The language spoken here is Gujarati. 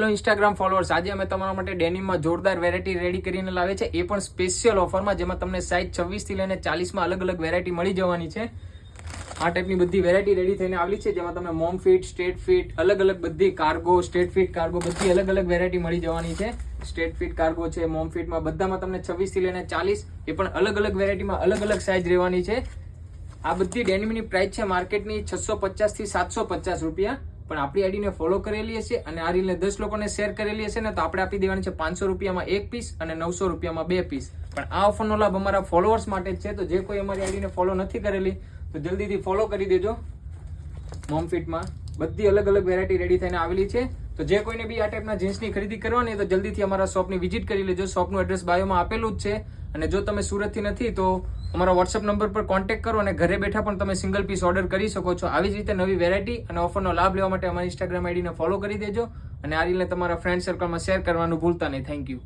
હેલો ઇન્સ્ટાગ્રામ ફોલોઅર્સ, આજે અમે તમારા માટે ડેનિમમાં જોરદાર વેરાયટી રેડી કરીને લાવે છે, એ પણ સ્પેશિયલ ઓફરમાં, જેમાં તમને સાઇઝ 26 થી લઈને 40 માં અલગ અલગ વેરાયટી મળી જવાની છે. આ ટાઈપની બધી વેરાયટી રેડી થઈને આવી છે, જેમાં તમને મોમ ફિટ, સ્ટ્રેટ ફિટ, અલગ અલગ બધી કાર્ગો, સ્ટ્રેટ ફિટ કાર્ગો, બધી અલગ અલગ વેરાયટી મળી જવાની છે. સ્ટ્રેટ ફિટ કાર્ગો છે, મોમ ફિટમાં બધામાં તમને 26 થી લઈને 40, એ પણ અલગ અલગ વેરાયટીમાં અલગ અલગ સાઇઝ રહેવાની છે. આ બધી ડેનિમની પ્રાઇસ છે માર્કેટની 650 થી 750 રૂપિયા, પણ આપણી આઈડીને ફોલો કરેલી હશે અને આ રીલને 10 લોકોને શેર કરેલી હશે ને, તો આપણે આપી દેવાની છે 500 રૂપિયામાં 1 પીસ અને 900 રૂપિયામાં 2 પીસ. પણ આ ઓફરનો લાભ અમારા ફોલોઅર્સ માટે જ છે, તો જે કોઈ અમારી આઈડીને ફોલો નથી કરેલી તો જલ્દીથી ફોલો કરી દેજો. મોમ ફિટમાં બધી અલગ અલગ વેરાયટી રેડી થઈને આવેલી છે, તો જે કોઈને બી આ ટાઈપના જીન્સની ખરીદી કરવાની તો જલ્દીથી અમારા શોપની વિઝિટ કરી લેજો. શોપનું એડ્રેસ બાયોમાં આપેલું જ છે, અને જો તમે સુરતથી નથી તો અમારા વોટ્સઅપ નંબર પર કોન્ટેક્ટ કરો અને ઘરે બેઠા પણ તમે સિંગલ પીસ ઓર્ડર કરી શકો છો. આવી જ રીતે નવી વેરાયટી અને ઓફરનો લાભ લેવા માટે અમારી ઇન્સ્ટાગ્રામ આઈડીને ફોલો કરી દેજો, અને આ રીલને તમારા ફ્રેન્ડ સર્કલમાં શેર કરવાનું ભૂલતા નહીં. Thank you.